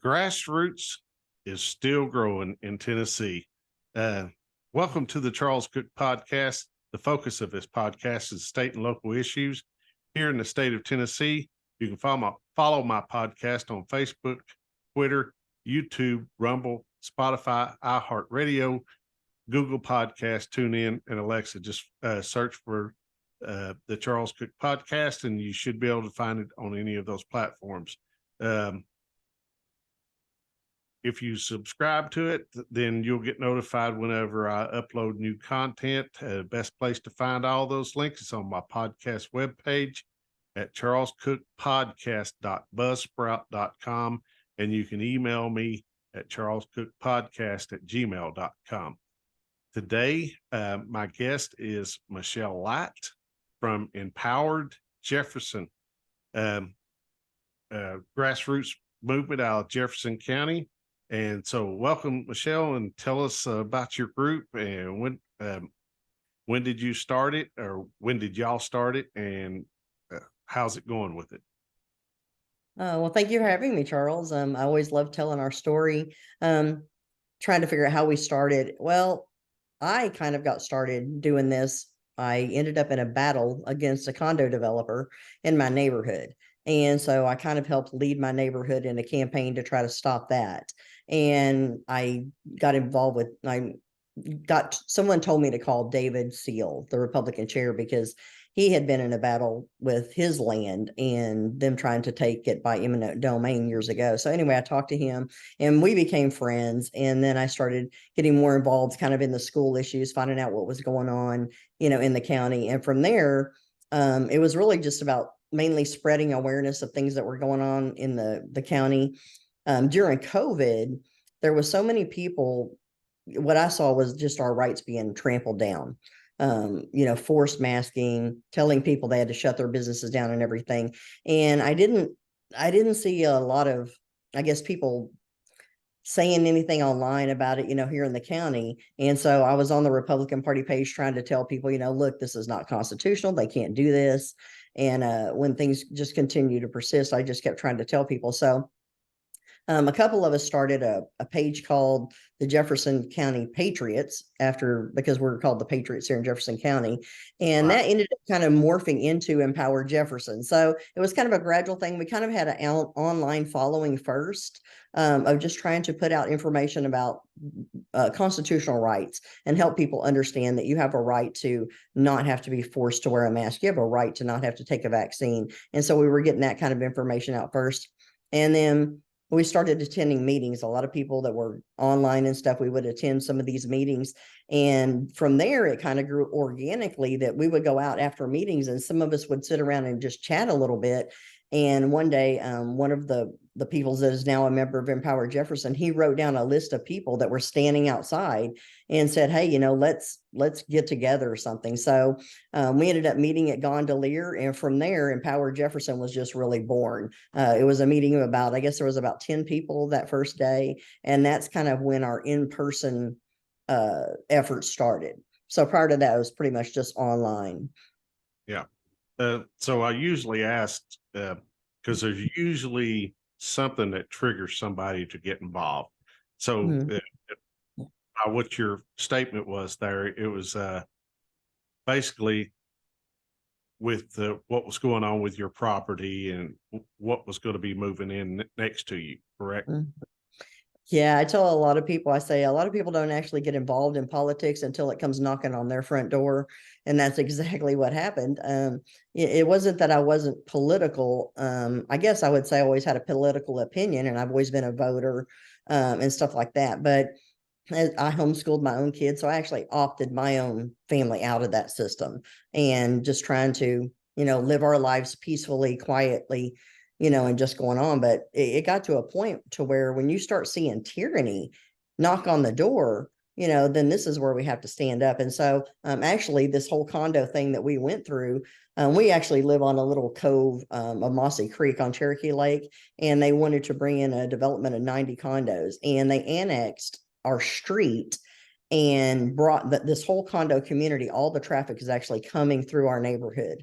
Grassroots is still growing in Tennessee. Welcome to the Charles Cook Podcast. The focus of this podcast is state and local issues here in the state of Tennessee. You can follow my podcast on Facebook, Twitter, YouTube, Rumble, Spotify, iHeartRadio, Google Podcast, TuneIn, and Alexa. Just search for the Charles Cook Podcast, and you should be able to find it on any of those platforms. If you subscribe to it, then you'll get notified whenever I upload new content. Best place to find all those links is on my podcast webpage at charlescookpodcast.buzzsprout.com, and you can email me at charlescookpodcast@gmail.com. Today, my guest is Michelle Light from Empowered Jefferson, grassroots movement out of Jefferson County. And so welcome, Michelle, and tell us about your group and when did you start it, or when did y'all start it, and how's it going with it? Well, thank you for having me, Charles. I always love telling our story, trying to figure out how we started. Well, I kind of got started doing this. I ended up in a battle against a condo developer in my neighborhood. And so I kind of helped lead my neighborhood in a campaign to try to stop that. And I got involved with, someone told me to call David Seal, the Republican chair, because he had been in a battle with his land and them trying to take it by eminent domain years ago. So anyway, I talked to him and we became friends. And then I started getting more involved kind of in the school issues, finding out what was going on, in the county. And from there, it was really just about mainly spreading awareness of things that were going on in the county. During COVID, there was so many people. What I saw was just our rights being trampled down. Forced masking, telling people they had to shut their businesses down and everything. And I didn't see a lot of, I guess, people saying anything online about it, here in the county. And so I was on the Republican Party page trying to tell people, look, this is not constitutional. They can't do this. And when things just continue to persist, I just kept trying to tell people. So a couple of us started a page called the Jefferson County Patriots because we're called the Patriots here in Jefferson County. And that ended up kind of morphing into Empower Jefferson. So it was kind of a gradual thing. We kind of had an online following first of just trying to put out information about constitutional rights and help people understand that you have a right to not have to be forced to wear a mask. You have a right to not have to take a vaccine. And so we were getting that kind of information out first. And then we started attending meetings. A lot of people that were online and stuff, we would attend some of these meetings. And from there, it kind of grew organically that we would go out after meetings and some of us would sit around and just chat a little bit. And one day, one of the people that is now a member of Empower Jefferson, he wrote down a list of people that were standing outside and said, hey, let's get together or something. So we ended up meeting at Gondolier. And from there, Empower Jefferson was just really born. It was a meeting of I guess there was about 10 people that first day. And that's kind of when our in-person efforts started. So prior to that, it was pretty much just online. Yeah. So I usually ask, because there's usually something that triggers somebody to get involved. So what your statement was there, it was basically with what was going on with your property and what was going to be moving in next to you, correct? Yeah, I tell a lot of people, I say a lot of people don't actually get involved in politics until it comes knocking on their front door. And that's exactly what happened. It wasn't that I wasn't political. I guess I would say I always had a political opinion and I've always been a voter and stuff like that. But I homeschooled my own kids. So I actually opted my own family out of that system and just trying to, live our lives peacefully, quietly, and just going on. But it got to a point to where when you start seeing tyranny knock on the door, then this is where we have to stand up. And so actually this whole condo thing that we went through, we actually live on a little cove of Mossy Creek on Cherokee Lake, and they wanted to bring in a development of 90 condos, and they annexed our street and brought this whole condo community. All the traffic is actually coming through our neighborhood.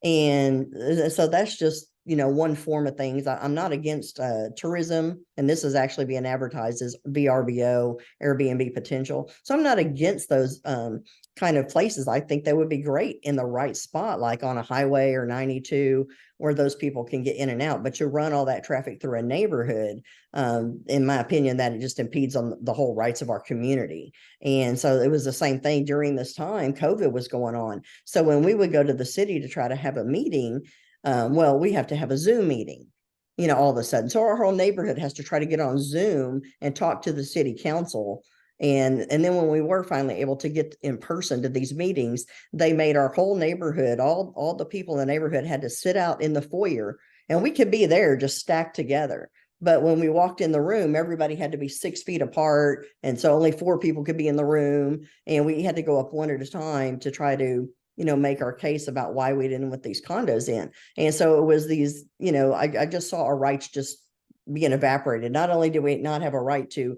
And so that's just one form of things. I'm not against tourism, and this is actually being advertised as VRBO, Airbnb potential. So I'm not against those kind of places. I think they would be great in the right spot, like on a highway or 92, where those people can get in and out. But you run all that traffic through a neighborhood, in my opinion, that it just impedes on the whole rights of our community. And so it was the same thing during this time. COVID was going on. So when we would go to the city to try to have a meeting, well, we have to have a Zoom meeting, all of a sudden. So our whole neighborhood has to try to get on Zoom and talk to the city council. And then when we were finally able to get in person to these meetings, they made our whole neighborhood, all the people in the neighborhood had to sit out in the foyer, and we could be there just stacked together. But when we walked in the room, everybody had to be 6 feet apart. And so only 4 people could be in the room. And we had to go up one at a time to try to, make our case about why we didn't want these condos in. And so it was these, I just saw our rights just being evaporated. Not only did we not have a right to,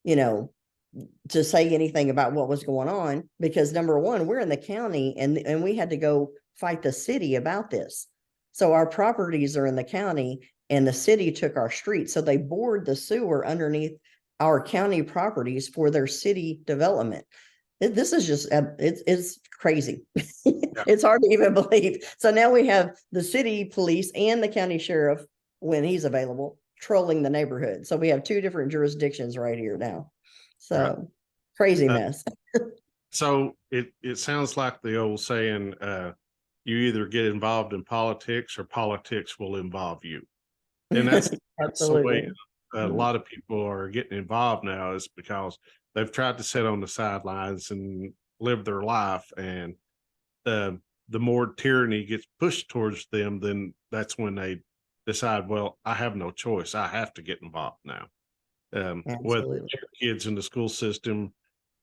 to say anything about what was going on, because number one, we're in the county and we had to go fight the city about this. So our properties are in the county and the city took our streets. So they bored the sewer underneath our county properties for their city development. This is just, it's crazy. It's hard to even believe. So now we have the city police and the county sheriff, when he's available, trolling the neighborhood. So we have 2 different jurisdictions right here now. So crazy mess. So it sounds like the old saying, you either get involved in politics or politics will involve you. And that's the way a lot of people are getting involved now, is because they've tried to sit on the sidelines and live their life. And the more tyranny gets pushed towards them, then that's when they decide, well, I have no choice. I have to get involved now. Whether it's your kids in the school system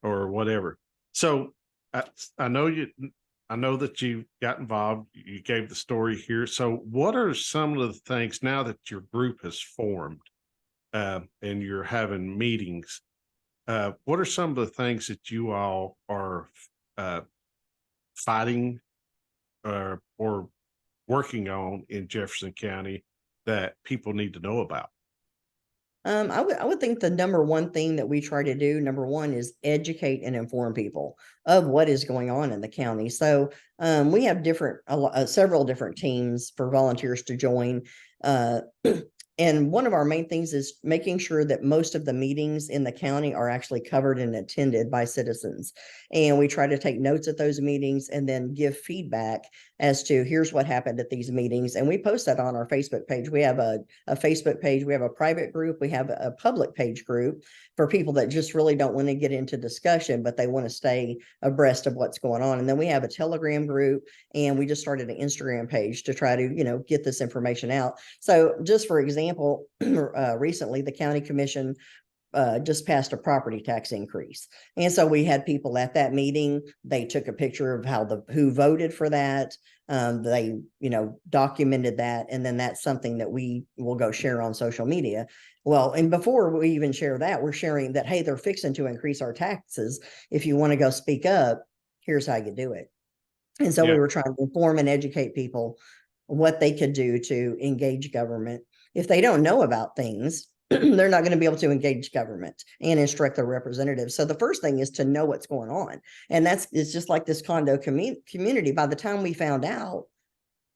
or whatever. So I know that you got involved. You gave the story here. So what are some of the things now that your group has formed and you're having meetings? What are some of the things that you all are fighting or working on in Jefferson County that people need to know about? I would think the number one thing that we try to do, number one, is educate and inform people of what is going on in the county. So we have several different teams for volunteers to join. And one of our main things is making sure that most of the meetings in the county are actually covered and attended by citizens. And we try to take notes at those meetings and then give feedback as to here's what happened at these meetings. And we post that on our Facebook page. We have a Facebook page. We have a private group. We have a public page group for people that just really don't want to get into discussion, but they want to stay abreast of what's going on. And then we have a Telegram group, and we just started an Instagram page to try to, get this information out. So just for example, recently the county commission just passed a property tax increase. And so we had people at that meeting. They took a picture of who voted for that. They, documented that. And then that's something that we will go share on social media. Well, and before we even share that, we're sharing that, hey, they're fixing to increase our taxes. If you want to go speak up, here's how you do it. And so we were trying to inform and educate people what they could do to engage government. If they don't know about things, they're not going to be able to engage government and instruct their representatives. So the first thing is to know what's going on. And it's just like this condo community. By the time we found out,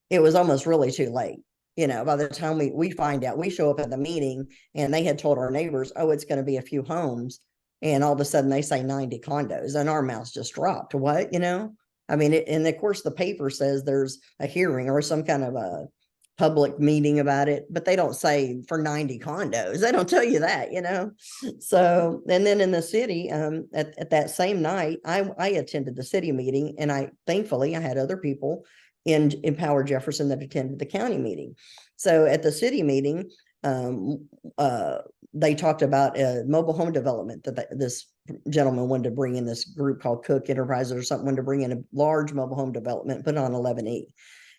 it was almost really too late. By the time we find out, we show up at the meeting and they had told our neighbors, oh, it's going to be a few homes. And all of a sudden they say 90 condos, and our mouths just dropped. What, I mean, and of course the paper says there's a hearing or some kind of a public meeting about it, but they don't say for 90 condos. They don't tell you that, So, and then in the city, at that same night, I attended the city meeting, and thankfully I had other people in Empower Jefferson that attended the county meeting. So at the city meeting, they talked about a mobile home development that this gentleman wanted to bring in, this group called Cook Enterprises or something, wanted to bring in a large mobile home development, put on 11E.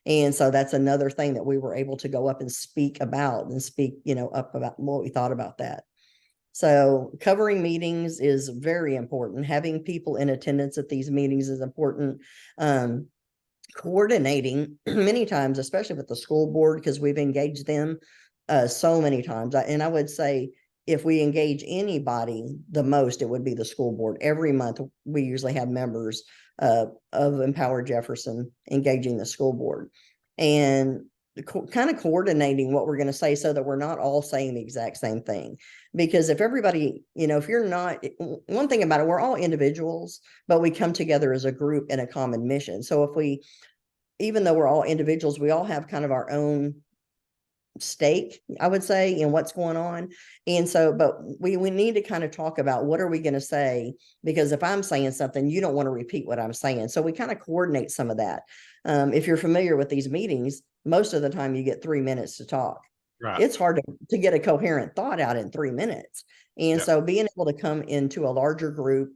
And so that's another thing that we were able to go up and speak about up about what we thought about that. So covering meetings is very important. Having people in attendance at these meetings is important. coordinating many times, especially with the school board, because we've engaged them so many times. And I would say if we engage anybody the most, it would be the school board. Every month, we usually have members of Empower Jefferson engaging the school board and kind of coordinating what we're going to say so that we're not all saying the exact same thing. Because if everybody, if you're not, one thing about it, we're all individuals, but we come together as a group in a common mission. So if we, even though we're all individuals, we all have kind of our own stake, I would say, in what's going on. And so, but we need to kind of talk about what are we going to say, because if I'm saying something, you don't want to repeat what I'm saying. So we kind of coordinate some of that. If you're familiar with these meetings, most of the time you get 3 minutes to talk. Right. It's hard to get a coherent thought out in 3 minutes. And so being able to come into a larger group,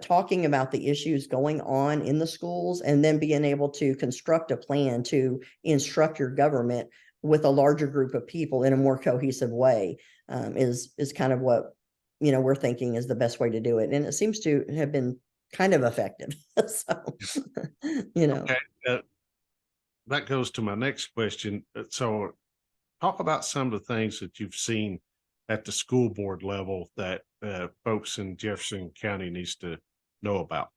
talking about the issues going on in the schools, and then being able to construct a plan to instruct your government with a larger group of people in a more cohesive way, is kind of what, we're thinking is the best way to do it. And it seems to have been kind of effective. So, Okay. That goes to my next question. So talk about some of the things that you've seen at the school board level that folks in Jefferson County needs to know about.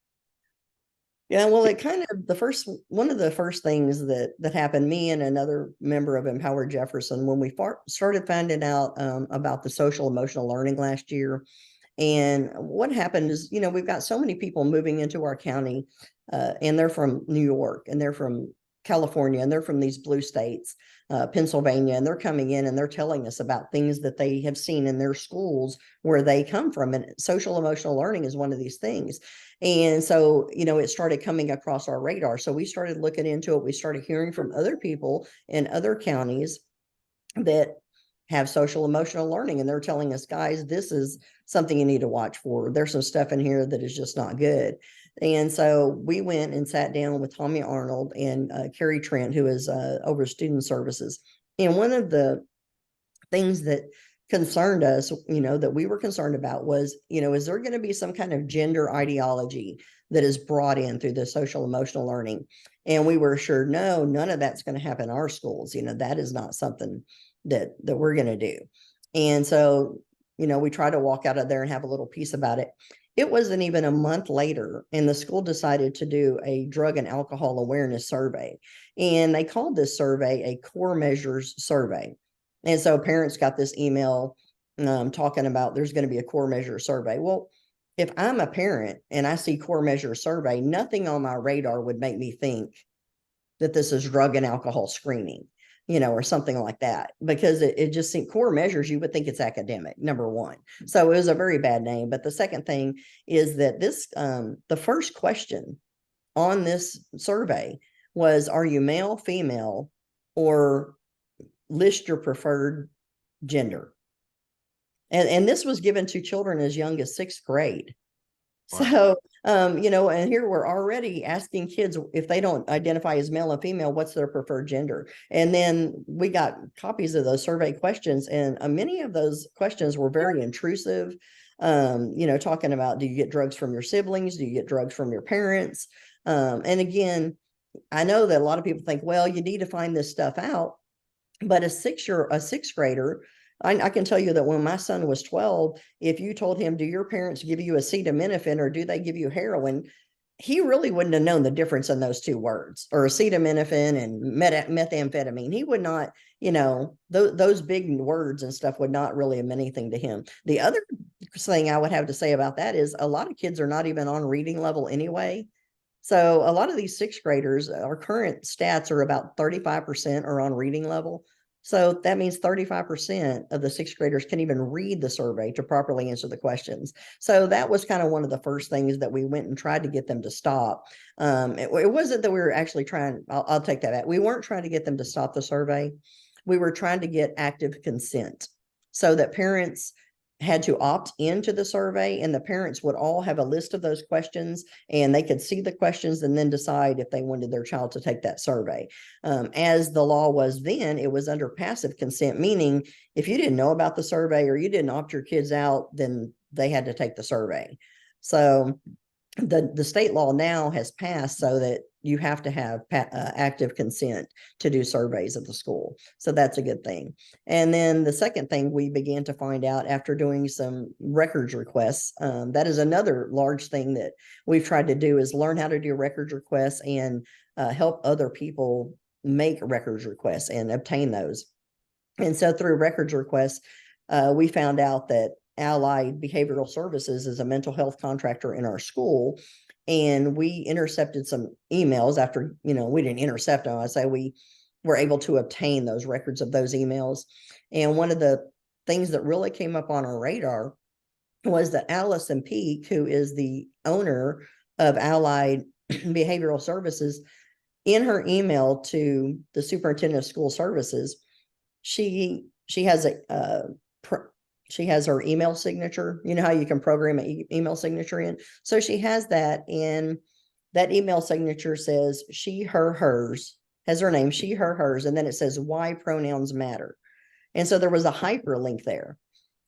Yeah, well, it kind of one of the first things that happened, me and another member of Empower Jefferson, when we started finding out about the social emotional learning last year. And what happened is, we've got so many people moving into our county, and they're from New York, and they're from California, and they're from these blue states, Pennsylvania, and they're coming in and they're telling us about things that they have seen in their schools where they come from. And social emotional learning is one of these things. And so, it started coming across our radar. So we started looking into it. We started hearing from other people in other counties that have social emotional learning, and they're telling us, guys, this is something you need to watch for. There's some stuff in here that is just not good. And so we went and sat down with Tommy Arnold and Carrie Trent, who is over student services. And one of the things that concerned us, that we were concerned about was, is there going to be some kind of gender ideology that is brought in through the social emotional learning? And we were assured, no, none of that's going to happen in our schools. That is not something that we're going to do. And so, we try to walk out of there and have a little piece about it. It wasn't even a month later, and the school decided to do a drug and alcohol awareness survey. And they called this survey a core measures survey. And so parents got this email talking about there's going to be a core measure survey. Well, if I'm a parent and I see core measure survey, nothing on my radar would make me think that this is drug and alcohol screening, or something like that, because it just seemed core measures, you would think it's academic, number one. So it was a very bad name. But the second thing is that the first question on this survey was, are you male, female, or list your preferred gender? And this was given to children as young as 6th grade. Wow. So, and here we're already asking kids, if they don't identify as male and female, what's their preferred gender? And then we got copies of those survey questions, and many of those questions were very intrusive. Talking about, do you get drugs from your siblings? Do you get drugs from your parents? And again, I know that a lot of people think, well, you need to find this stuff out. But a sixth grader, I can tell you that when my son was 12, if you told him, do your parents give you acetaminophen or do they give you heroin? He really wouldn't have known the difference in those two words, or acetaminophen and methamphetamine. He would not, those big words and stuff would not really mean anything to him. The other thing I would have to say about that is a lot of kids are not even on reading level anyway. So a lot of these 6th graders, our current stats are about 35% are on reading level. So that means 35% of the 6th graders can even read the survey to properly answer the questions. So that was kind of one of the first things that we went and tried to get them to stop. It wasn't that we were actually trying, I'll take that back. We weren't trying to get them to stop the survey. We were trying to get active consent so that parents had to opt into the survey, and the parents would all have a list of those questions, and they could see the questions and then decide if they wanted their child to take that survey. As the law was then, it was under passive consent, meaning if you didn't know about the survey or you didn't opt your kids out, then they had to take the survey. So the state law now has passed so that you have to have active consent to do surveys at the school. So that's a good thing. And then the second thing we began to find out after doing some records requests, that is another large thing that we've tried to do, is learn how to do records requests and help other people make records requests and obtain those. And so through records requests, we found out that Allied Behavioral Services is a mental health contractor in our school. And we intercepted some emails after, we didn't intercept them. I say we were able to obtain those records of those emails. And one of the things that really came up on our radar was that Allison Peak, who is the owner of Allied Behavioral Services, in her email to the superintendent of school services, she has she has her email signature. You know how you can program an email signature in? So she has that, and that email signature says she, her, hers, has her name, she, her, hers, and then it says why pronouns matter. And so there was a hyperlink there.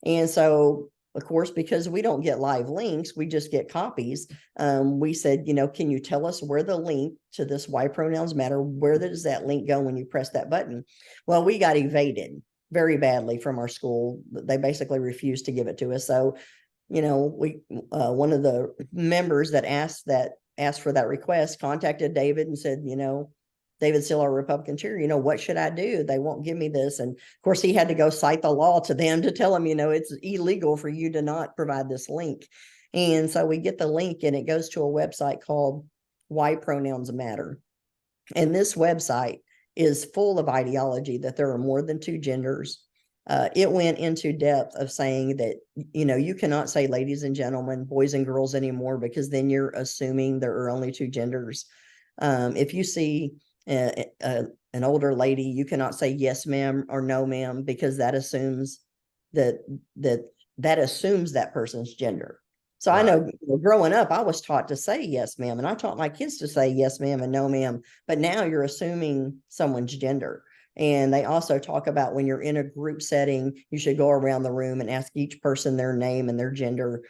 And so, of course, because we don't get live links, we just get copies. We said, can you tell us where the link to this why pronouns matter, where does that link go when you press that button? Well, we got evaded very badly from our school. They basically refused to give it to us. So, we one of the members that asked for that request contacted David and said, David Still, our Republican chair, what should I do? They won't give me this. And of course, he had to go cite the law to them to tell them, it's illegal for you to not provide this link. And so we get the link, and it goes to a website called Why Pronouns Matter. And this website is full of ideology that there are more than two genders. It went into depth of saying that, you cannot say ladies and gentlemen, boys and girls anymore, because then you're assuming there are only two genders. If you see an older lady, you cannot say yes ma'am or no ma'am, because that assumes that assumes that person's gender. So right. I know growing up, I was taught to say yes ma'am, and I taught my kids to say yes ma'am and no ma'am, but now you're assuming someone's gender. And they also talk about when you're in a group setting, you should go around the room and ask each person their name and their gender.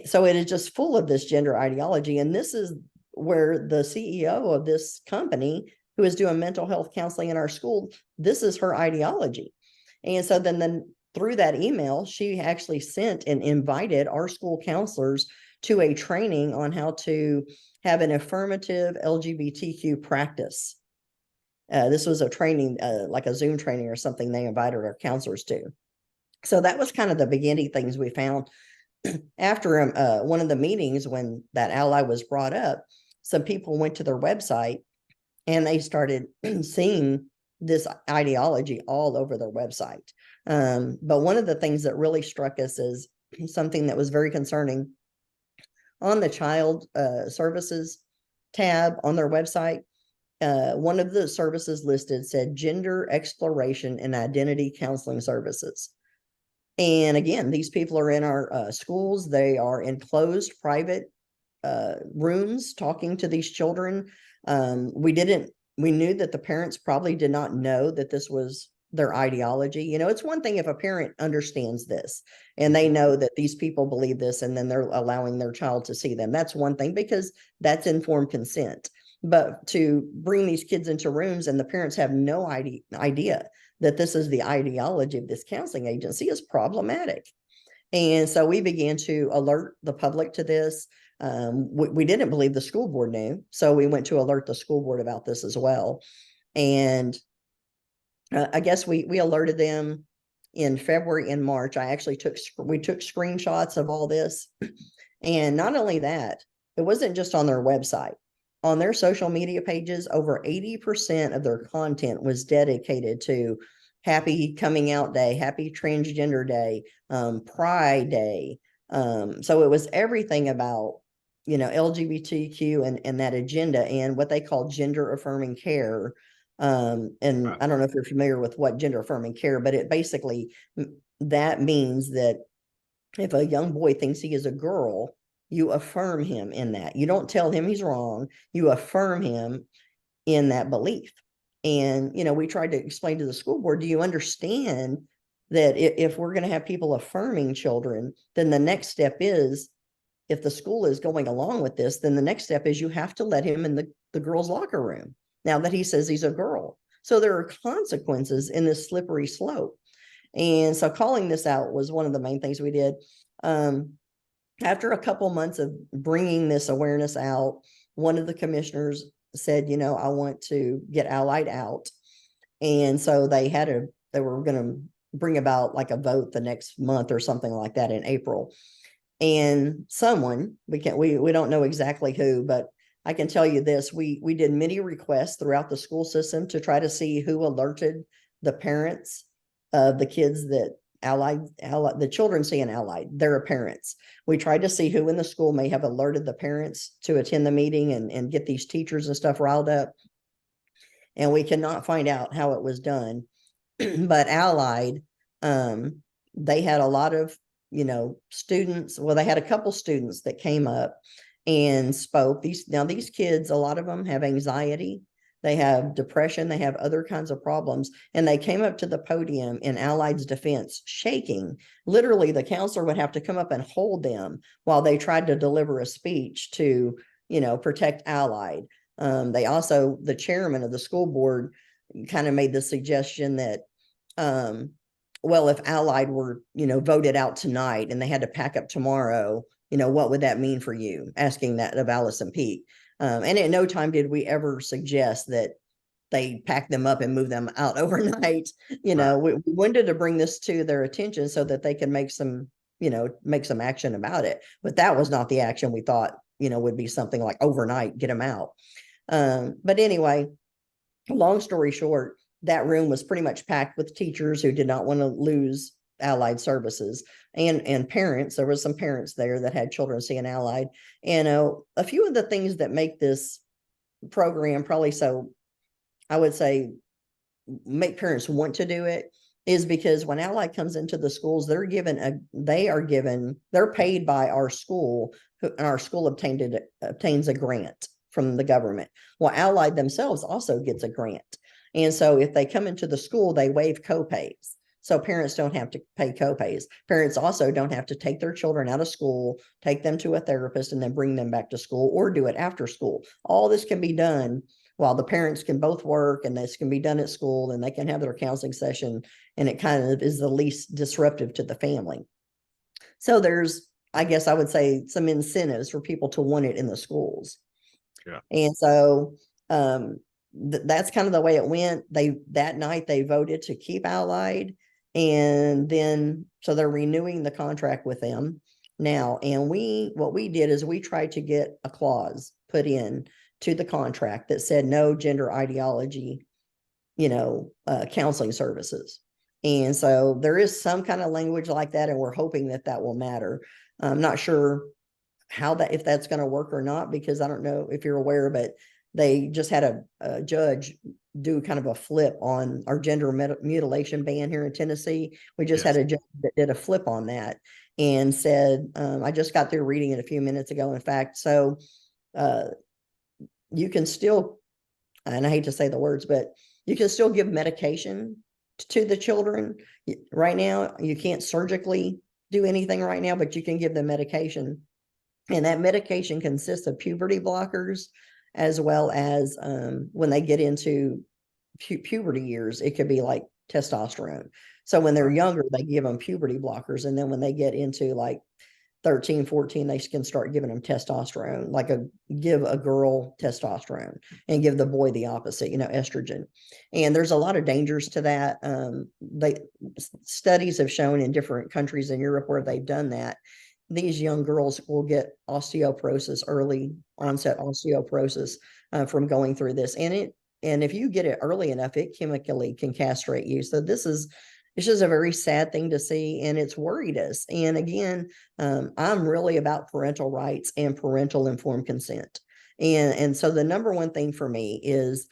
So it is just full of this gender ideology. And this is where the CEO of this company, who is doing mental health counseling in our school, this is her ideology. And so then through that email, she actually sent and invited our school counselors to a training on how to have an affirmative LGBTQ practice. This was a training, like a Zoom training or something they invited our counselors to. So that was kind of the beginning things we found. After one of the meetings, when that ally was brought up, some people went to their website and they started seeing this ideology all over their website. But one of the things that really struck us is something that was very concerning. On the child services tab on their website, one of the services listed said gender exploration and identity counseling services. And again, these people are in our schools. They are in closed private rooms talking to these children. We knew that the parents probably did not know that this was their ideology. It's one thing if a parent understands this and they know that these people believe this, and then they're allowing their child to see them. That's one thing, because that's informed consent. But to bring these kids into rooms and the parents have no idea that this is the ideology of this counseling agency is problematic. And so we began to alert the public to this. We didn't believe the school board knew, so we went to alert the school board about this as well. And I guess we alerted them in February and March. We took screenshots of all this. And not only that, it wasn't just on their website. On their social media pages, over 80% of their content was dedicated to Happy Coming Out Day, Happy Transgender Day, Pride Day. So it was everything about, LGBTQ and that agenda and what they call gender affirming care. And right. I don't know if you're familiar with what gender affirming care, but it basically, that means that if a young boy thinks he is a girl, you affirm him in that. You don't tell him he's wrong. You affirm him in that belief. And, we tried to explain to the school board, do you understand that if we're going to have people affirming children, then the next step is, if the school is going along with this, then the next step is you have to let him in the girls' locker room now that he says he's a girl. So there are consequences in this slippery slope. And so calling this out was one of the main things we did. After a couple months of bringing this awareness out, one of the commissioners said, I want to get Allied out. And so they were going to bring about like a vote the next month or something like that in April. And someone, we don't know exactly who, but I can tell you this, we did many requests throughout the school system to try to see who alerted the parents of the kids that the children see in Allied, their parents. We tried to see who in the school may have alerted the parents to attend the meeting and get these teachers and stuff riled up. And we cannot find out how it was done. But Allied, they had a lot of, students. Well, they had a couple students that came up and spoke. These kids, a lot of them have anxiety, they have depression, they have other kinds of problems. And they came up to the podium in Allied's defense, shaking. Literally, the counselor would have to come up and hold them while they tried to deliver a speech to, protect Allied. The chairman of the school board kind of made the suggestion that, well, if Allied were, voted out tonight and they had to pack up tomorrow, what would that mean for you? Asking that of Allison Peak. And at no time did we ever suggest that they pack them up and move them out overnight. We wanted to bring this to their attention so that they can make some action about it. But that was not the action we thought, would be something like overnight, get them out. But anyway, long story short, that room was pretty much packed with teachers who did not want to lose Allied services and parents. There was some parents there that had children seeing Allied. And a few of the things that make this program probably so, I would say, make parents want to do it is because when Allied comes into the schools, they're paid by our school, and our school obtains a grant from the government. Well, Allied themselves also gets a grant. And so if they come into the school, they waive copays. So parents don't have to pay copays. Parents also don't have to take their children out of school, take them to a therapist, and then bring them back to school or do it after school. All this can be done while the parents can both work, and this can be done at school, and they can have their counseling session, and it kind of is the least disruptive to the family. So there's, I guess I would say, some incentives for people to want it in the schools. Yeah. And so that's kind of the way it went. That night they voted to keep Allied, and then so they're renewing the contract with them now. And what we did is we tried to get a clause put in to the contract that said no gender ideology, counseling services. And so there is some kind of language like that, and we're hoping that will matter. I'm not sure if that's going to work or not, because I don't know if you're aware, but they just had a judge do kind of a flip on our gender mutilation ban here in Tennessee. We just had a judge that did a flip on that and said, I just got through reading it a few minutes ago, in fact. So you can still, and I hate to say the words, but you can still give medication to the children. Right now, you can't surgically do anything right now, but you can give them medication. And that medication consists of puberty blockers, as well as when they get into puberty years, it could be like testosterone. So when they're younger, they give them puberty blockers. And then when they get into like 13, 14, they can start giving them testosterone, like give a girl testosterone and give the boy the opposite, estrogen. And there's a lot of dangers to that. Studies have shown in different countries in Europe where they've done that, these young girls will get osteoporosis, early onset osteoporosis from going through this. And if you get it early enough, it chemically can castrate you. So it's just a very sad thing to see, and it's worried us. And again, I'm really about parental rights and parental informed consent. And so the number one thing for me is,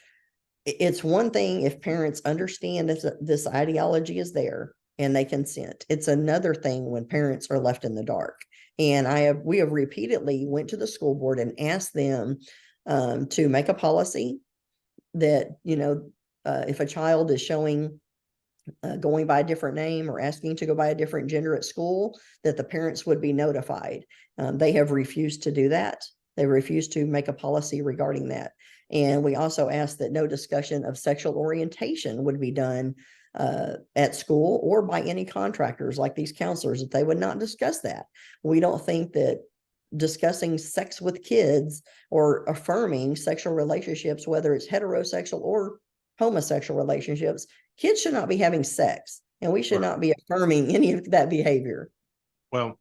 it's one thing if parents understand this ideology is there and they consent. It's another thing when parents are left in the dark. And we have repeatedly went to the school board and asked them to make a policy that, if a child is showing going by a different name or asking to go by a different gender at school, that the parents would be notified. They have refused to do that. They refused to make a policy regarding that. And we also asked that no discussion of sexual orientation would be done at school or by any contractors like these counselors, that they would not discuss that. We don't think that discussing sex with kids or affirming sexual relationships, whether it's heterosexual or homosexual relationships, kids should not be having sex, and we should Right. not be affirming any of that behavior. Well,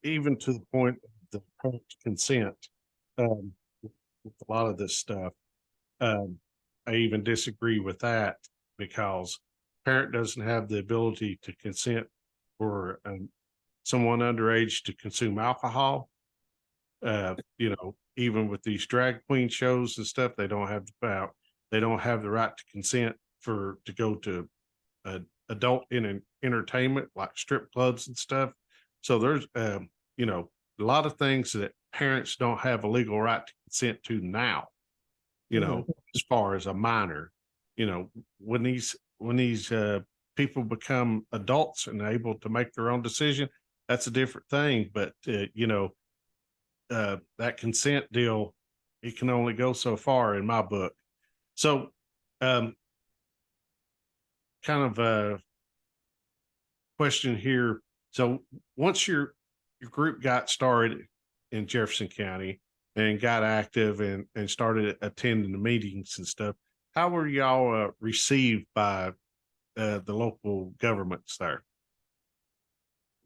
even to the point of the parent consent, um, with a lot of this stuff, um, I even disagree with that, because parent doesn't have the ability to consent for someone underage to consume alcohol. Even with these drag queen shows and stuff, they don't have the right to consent to go to adult entertainment like strip clubs and stuff. So there's a lot of things that parents don't have a legal right to consent to now. Mhm. As far as a minor, when these people become adults and able to make their own decision, that's a different thing. But that consent deal, it can only go so far in my book. So, um, kind of a question here. So, once your group got started in Jefferson County and got active and started attending the meetings and stuff, how were y'all received by the local governments there?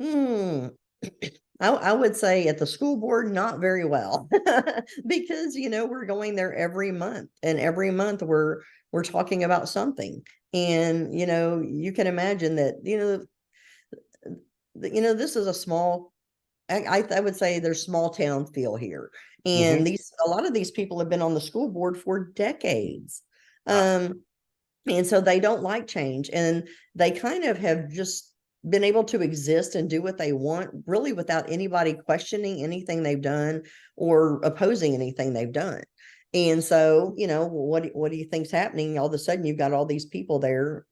Hmm. I would say at the school board, not very well, because we're going there every month, and every month we're talking about something, and you can imagine that this is a small. I would say there's small town feel here, Mm-hmm. and a lot of these people have been on the school board for decades. Right. And so they don't like change, and they kind of have just been able to exist and do what they want, really without anybody questioning anything they've done or opposing anything they've done. And so, what do you think's happening? All of a sudden, you've got all these people there,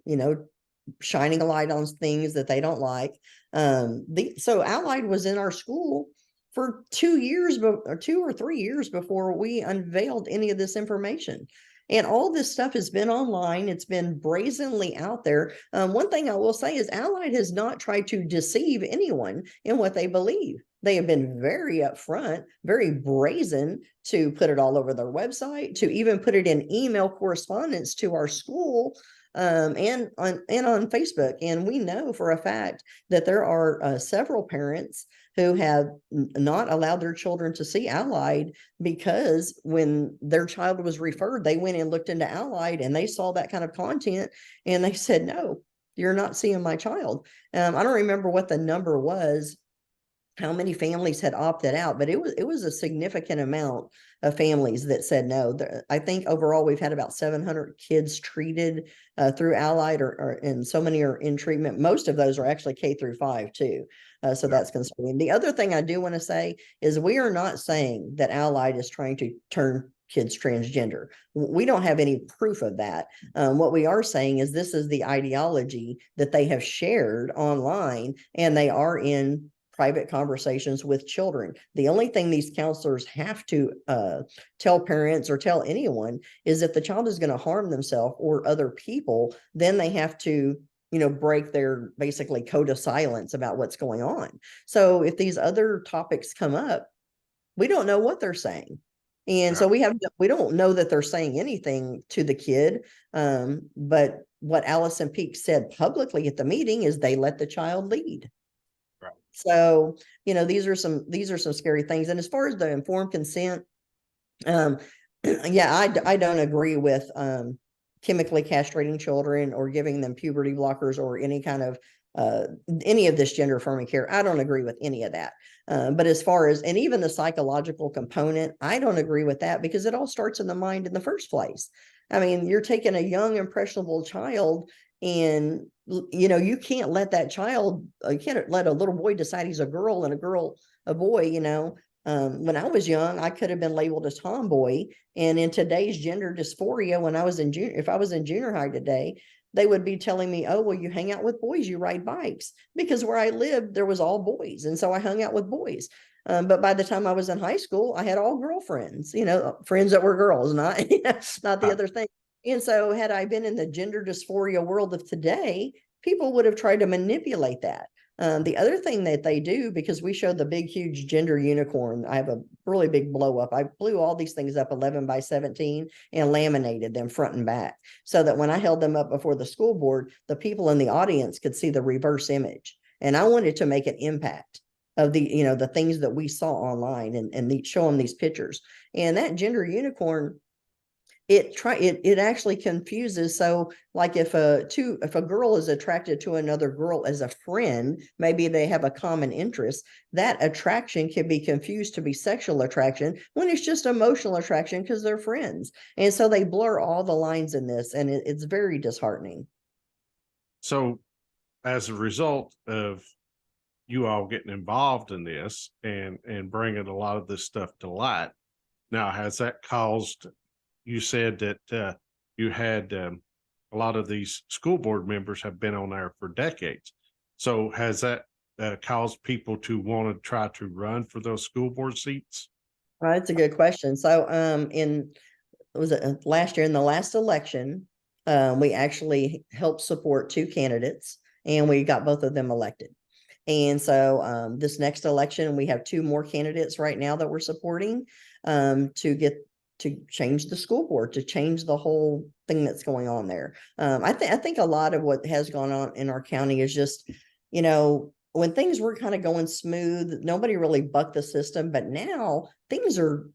shining a light on things that they don't like. So Allied was in our school for 2 years, or 2 or 3 years before we unveiled any of this information. And all this stuff has been online. It's been brazenly out there. One thing I will say is Allied has not tried to deceive anyone in what they believe. They have been very upfront, very brazen to put it all over their website, to even put it in email correspondence to our school, and on Facebook. And we know for a fact that there are several parents who have not allowed their children to see Allied, because when their child was referred, they went and looked into Allied and they saw that kind of content, and they said, no, you're not seeing my child. I don't remember what the number was, how many families had opted out, but it was a significant amount of families that said no. I think overall we've had about 700 kids treated through Allied, and so many are in treatment. Most of those are actually K-5 too. So that's concerning. The other thing I do want to say is we are not saying that Allied is trying to turn kids transgender. We don't have any proof of that. What we are saying is this is the ideology that they have shared online, and they are in private conversations with children. The only thing these counselors have to tell parents or tell anyone is if the child is going to harm themselves or other people, then they have to break their basically code of silence about what's going on. So if these other topics come up, we don't know what they're saying. And Right. so we don't know that they're saying anything to the kid. But what Allison Peak said publicly at the meeting is they let the child lead. Right. So, these are some scary things. And as far as the informed consent, um, yeah, I don't agree with chemically castrating children or giving them puberty blockers or any of this gender affirming care. I don't agree with any of that. But as far as, and even the psychological component, I don't agree with that, because it all starts in the mind in the first place. I mean, you're taking a young, impressionable child, and you can't let that child, you can't let a little boy decide he's a girl and a girl a boy. When I was young, I could have been labeled a tomboy, and in today's gender dysphoria, if I was in junior high today, they would be telling me, oh, well, you hang out with boys, you ride bikes, because where I lived, there was all boys. And so I hung out with boys. But by the time I was in high school, I had all girlfriends, friends that were girls, not, not the Uh, other thing. And so had I been in the gender dysphoria world of today, people would have tried to manipulate that. The other thing that they do, because we showed the big, huge gender unicorn, I have a really big blow up. I blew all these things up 11 by 17 and laminated them front and back so that when I held them up before the school board, the people in the audience could see the reverse image. And I wanted to make an impact of the things that we saw online and show them these pictures. And that gender unicorn, it actually confuses. So like if a girl is attracted to another girl as a friend, maybe they have a common interest, that attraction can be confused to be sexual attraction when it's just emotional attraction because they're friends. And so they blur all the lines in this, and it's very disheartening. so as a result of you all getting involved in this and bringing a lot of this stuff to light, now has that caused, you said that you had a lot of these school board members have been on there for decades. So has that caused people to want to try to run for those school board seats? That's a good question. So in was it last year in the last election, we actually helped support two candidates and we got both of them elected. And so this next election, we have two more candidates right now that we're supporting to change the school board, to change the whole thing that's going on there. I think a lot of what has gone on in our county is just, when things were kind of going smooth, nobody really bucked the system, but now things are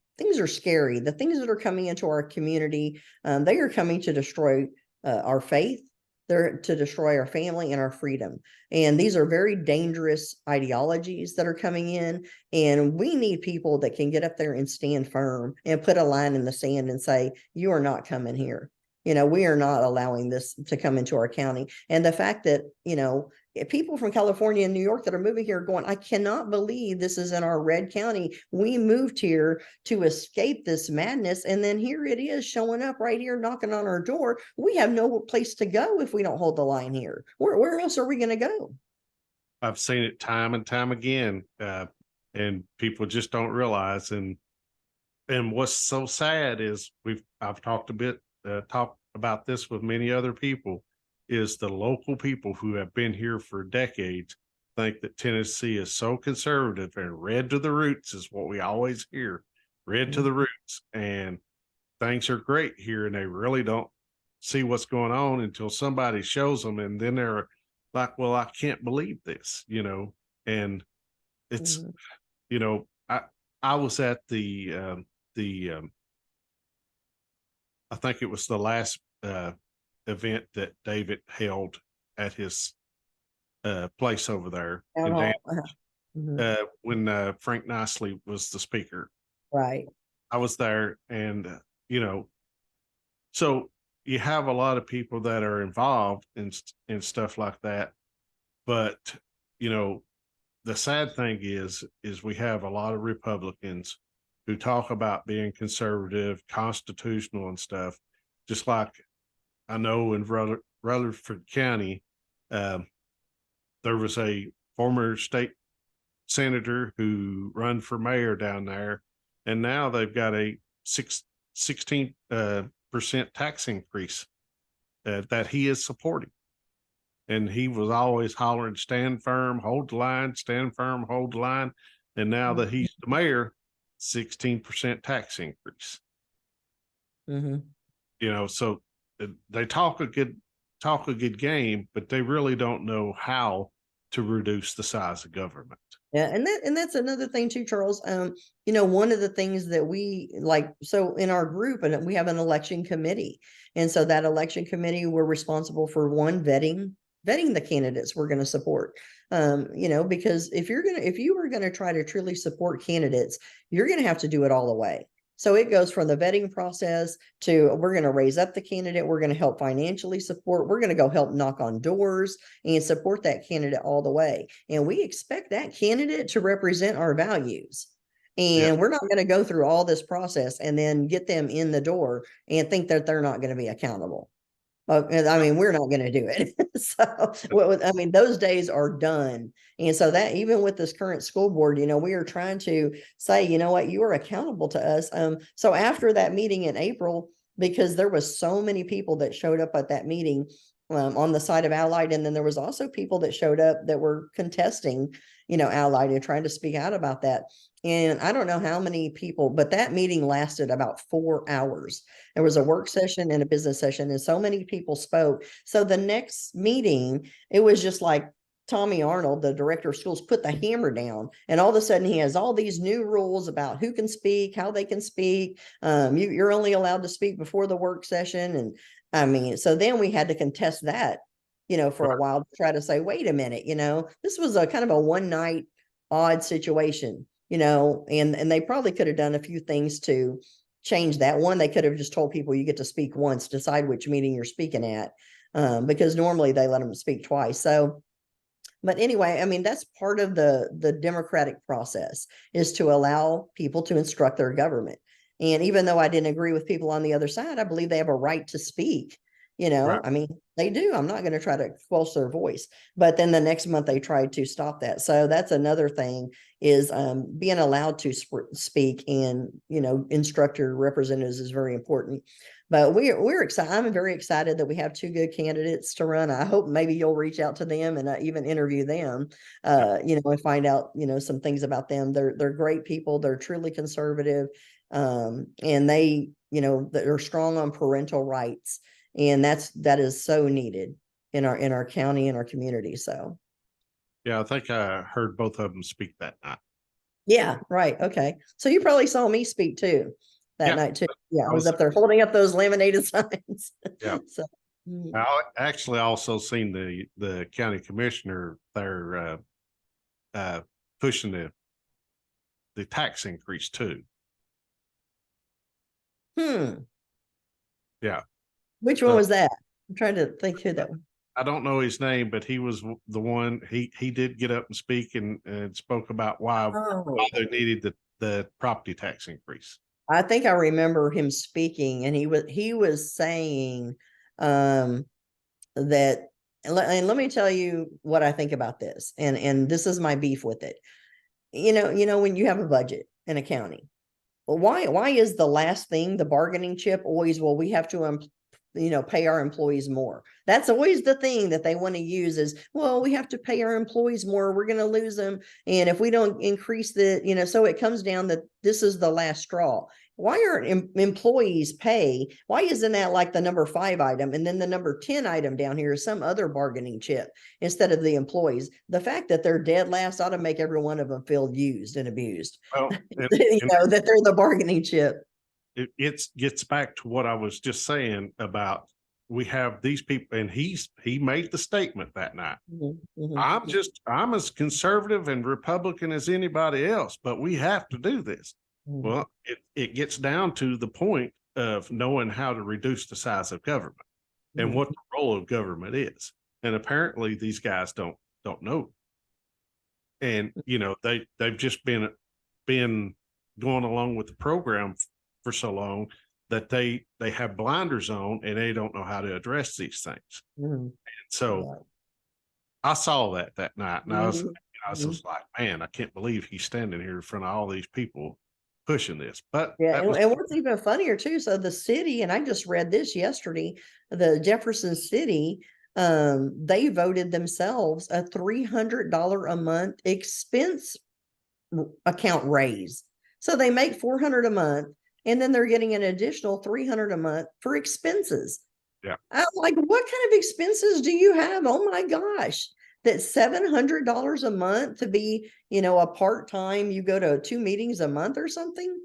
scary. The things that are coming into our community, they are coming to destroy our faith. They're to destroy our family and our freedom. And these are very dangerous ideologies that are coming in. And we need people that can get up there and stand firm and put a line in the sand and say, you are not coming here. We are not allowing this to come into our county. And the fact that, people from California and New York that are moving here going, I cannot believe this is in our red county. We moved here to escape this madness. And then here it is showing up right here, knocking on our door. We have no place to go if we don't hold the line here. Where else are we going to go? I've seen it time and time again, and people just don't realize. And what's so sad is I've talked about this with many other people, is the local people who have been here for decades think that Tennessee is so conservative and red to the roots is what we always hear, red to the roots, and things are great here, and they really don't see what's going on until somebody shows them, and then they're like, well, I can't believe this, and it's, Mhm. I was at the I think it was the last event that David held at his place over there Town in Dan, hall. Mhm. when Frank Nicely was the speaker. Right. I was there, and so you have a lot of people that are involved in stuff like that, but you know the sad thing is we have a lot of Republicans who talk about being conservative, constitutional, and stuff. Just like I know in Rutherford County, um, there was a former state senator who run for mayor down there, and now they've got a 16% tax increase that he is supporting. And he was always hollering, stand firm, hold the line, stand firm, hold the line. And now that he's the mayor, 16% tax increase. Mm-hmm. So they talk a good game, but they really don't know how to reduce the size of government. Yeah, and that's another thing too, Charles. One of the things that we like, so in our group, and we have an election committee, and so that election committee, we're responsible for vetting the candidates we're going to support. Because if you are going to try to truly support candidates, you're going to have to do it all the way. So it goes from the vetting process to we're going to raise up the candidate, we're going to help financially support, we're going to go help knock on doors and support that candidate all the way. And we expect that candidate to represent our values. Yeah. And we're not going to go through all this process and then get them in the door and think that they're not going to be accountable. And I mean, we're not going to do it. So, I mean, those days are done. And so that even with this current school board, we are trying to say, you know what, you are accountable to us. So after that meeting in April, because there was so many people that showed up at that meeting on the side of Allied, and then there was also people that showed up that were contesting, Allied and trying to speak out about that. And I don't know how many people, but that meeting lasted about 4 hours. There was a work session and a business session, and so many people spoke. So the next meeting, it was just like Tommy Arnold, the director of schools, put the hammer down, and all of a sudden he has all these new rules about who can speak, how they can speak. You're only allowed to speak before the work session, and I mean, so then we had to contest that, for a while to try to say, wait a minute, this was a kind of a one night odd situation, and they probably could have done a few things to change that. One, they could have just told people you get to speak once, decide which meeting you're speaking at, because normally they let them speak twice. So, but anyway, I mean, that's part of the democratic process, is to allow people to instruct their government. And even though I didn't agree with people on the other side, I believe they have a right to speak. Right. I mean, they do. I'm not going to try to squelch their voice. But then the next month they tried to stop that. So that's another thing, is being allowed to speak and, instruct your representatives is very important. But we're excited. I'm very excited that we have two good candidates to run. I hope maybe you'll reach out to them and even interview them, and find out, some things about them. They're great people. They're truly conservative, and they're strong on parental rights, and that is so needed in our county and our community. So Yeah, I think I heard both of them speak that night. yeah, right. Okay, so you probably saw me speak too that Yeah, night too. Yeah, I I was was up there holding up those laminated signs. yeah. So I actually also seen the county commissioner there pushing the tax increase too. hmm Yeah. which one So was that? I'm trying to think who that was. I don't know his name, but he was the one. He did get up and speak and spoke about why Oh, they needed the property tax increase. I think I remember him speaking, and he was saying um that, and let me tell you what I think about this, and this is my beef with it. When you have a budget in a county, well, why is the last thing, the bargaining chip, always, well, we have to pay our employees more? That's always the thing that they want to use, is, well, we have to pay our employees more, we're going to lose them, and if we don't increase so it comes down that this is the last straw. Why aren't employees pay? Why isn't that like the number 5 item, and then the number 10 item down here is some other bargaining chip instead of the employees? The fact that they're dead last ought to make every one of them feel used and abused. Well, and That they're the bargaining chip. it gets back to what I was just saying about, we have these people, and he made the statement that night. I'm as conservative and Republican as anybody else, but we have to do this. Well, it gets down to the point of knowing how to reduce the size of government and what the role of government is. And apparently these guys don't know. And they've just been going along with the program for so long that they have blinders on, and they don't know how to address these things. And so I saw that night, and I was just like, man, I can't believe he's standing here in front of all these people pushing this. But Yeah, and what's even funnier too, so the city, and I just read this yesterday, the Jefferson city, they voted themselves a $300 a month expense account raise. So they make 400 a month, and then they're getting an additional 300 a month for expenses. Yeah. I'm like, what kind of expenses do you have? Oh my gosh. That's $700 a month to be, a part-time, you go to 2 meetings a month or something.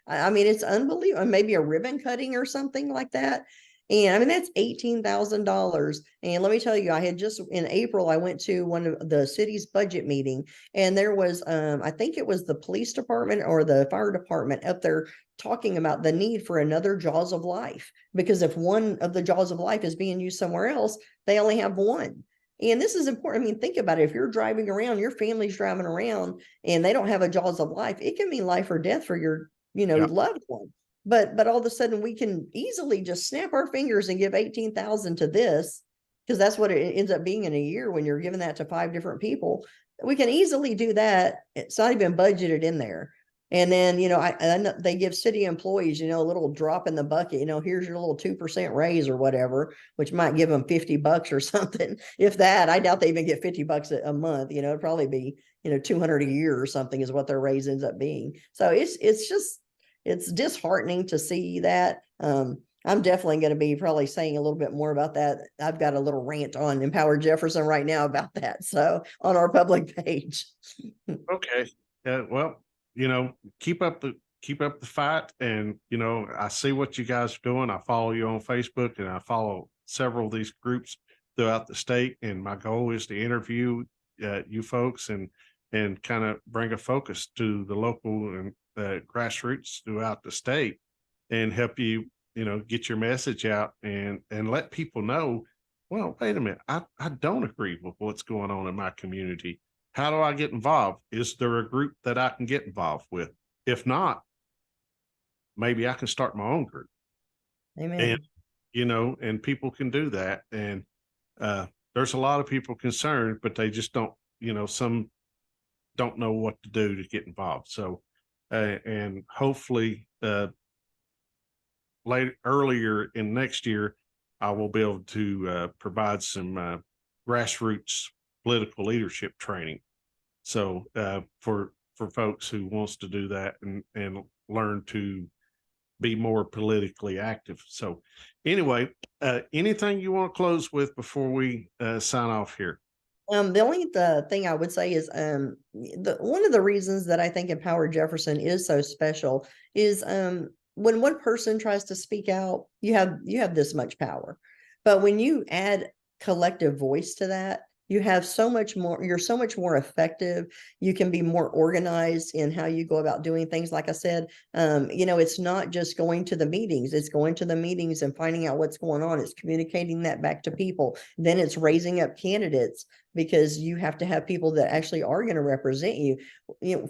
I mean, it's unbelievable. Maybe a ribbon cutting or something like that. And I mean, that's $18,000. And let me tell you, I had just in April, I went to one of the city's budget meeting, and there was, I think it was the police department or the fire department up there talking about the need for another Jaws of Life, because if one of the Jaws of Life is being used somewhere else, they only have one. And this is important. I mean, think about it. If you're driving around, your family's driving around, and they don't have a Jaws of Life, it can mean life or death for your Yeah. loved one. but all of a sudden we can easily just snap our fingers and give 18,000 to this, because that's what it ends up being in a year when you're giving that to 5 different people. We can easily do that. It's not even budgeted in there. And then, I know they give city employees, a little drop in the bucket, here's your little 2% raise or whatever, which might give them $50 or something. If that, I doubt they even get $50 a month, it'd probably be, 200 a year or something is what their raise ends up being. So it's disheartening to see that. I'm definitely going to be probably saying a little bit more about that. I've got a little rant on Empower Jefferson right now about that. So on our public page. Okay. Well, keep up the fight. And, I see what you guys are doing. I follow you on Facebook, and I follow several of these groups throughout the state. And my goal is to interview you folks and kind of bring a focus to the local and grassroots throughout the state, and help you, get your message out and let people know, well, wait a minute, I don't agree with what's going on in my community. How do I get involved? Is there a group that I can get involved with? If not, maybe I can start my own group. And, Amen. and people can do that. And there's a lot of people concerned, but they just don't, some don't know what to do to get involved. So, and hopefully, earlier in next year, I will be able to provide some grassroots political leadership training. So for folks who wants to do that and learn to be more politically active. So anyway, anything you want to close with before we sign off here? The only thing I would say is one of the reasons that I think Empower Jefferson is so special is when one person tries to speak out, you have this much power. But when you add collective voice to that, you have so much more, you're so much more effective. You can be more organized in how you go about doing things. Like I said, it's not just going to the meetings, it's going to the meetings and finding out what's going on. It's communicating that back to people. Then it's raising up candidates, because you have to have people that actually are going to represent you.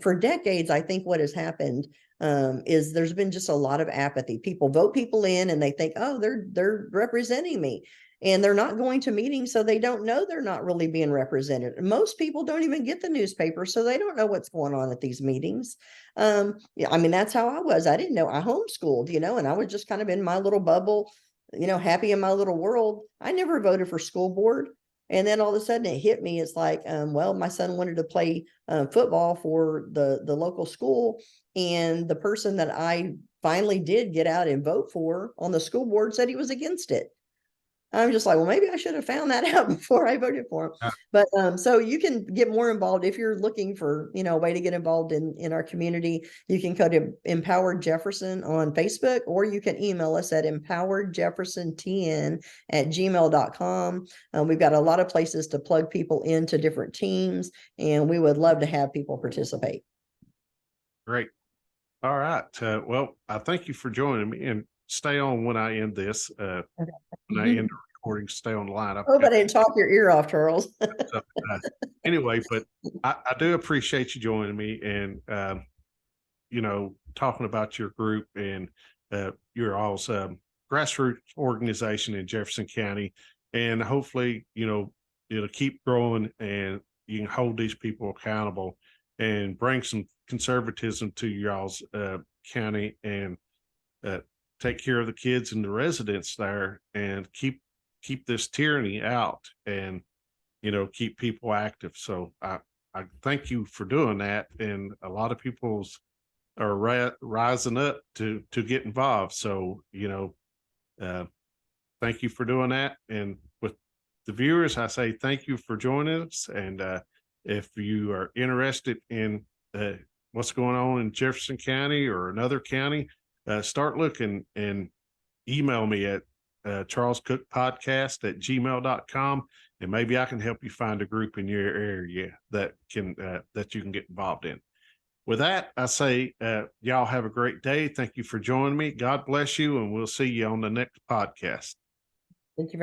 For decades, I think what has happened is there's been just a lot of apathy. People vote people in and they think, oh, they're representing me. And they're not going to meetings, so they don't know they're not really being represented. Most people don't even get the newspaper, so they don't know what's going on at these meetings. Yeah, I mean, that's how I was. I didn't know. I homeschooled, and I was just kind of in my little bubble, happy in my little world. I never voted for school board. And then all of a sudden it hit me. It's like, well, my son wanted to play football for the local school. And the person that I finally did get out and vote for on the school board said he was against it. I'm just like, well, maybe I should have found that out before I voted for him. But so you can get more involved if you're looking for, a way to get involved in our community. You can go to Empower Jefferson on Facebook, or you can email us at empoweredjeffersontn@gmail.com. We've got a lot of places to plug people into different teams, and we would love to have people participate. Great. All right. Well, I thank you for joining me, and stay on when I end this. Okay. When I end the recording, stay on the line. Hope I didn't talk your ear off, Charles. So, anyway, but I do appreciate you joining me, and talking about your group and your all's grassroots organization in Jefferson County, and hopefully, it'll keep growing, and you can hold these people accountable and bring some conservatism to y'all's county, and take care of the kids and the residents there, and keep this tyranny out, and keep people active. So I thank you for doing that, and a lot of people's are rising up to get involved. So thank you for doing that. And with the viewers, I say thank you for joining us. And if you are interested in what's going on in Jefferson County or another county, start looking, and email me at charlescookpodcast@gmail.com, and maybe I can help you find a group in your area that you can get involved in. With that, I say, y'all have a great day. Thank you for joining me. God bless you, and we'll see you on the next podcast. Thank you very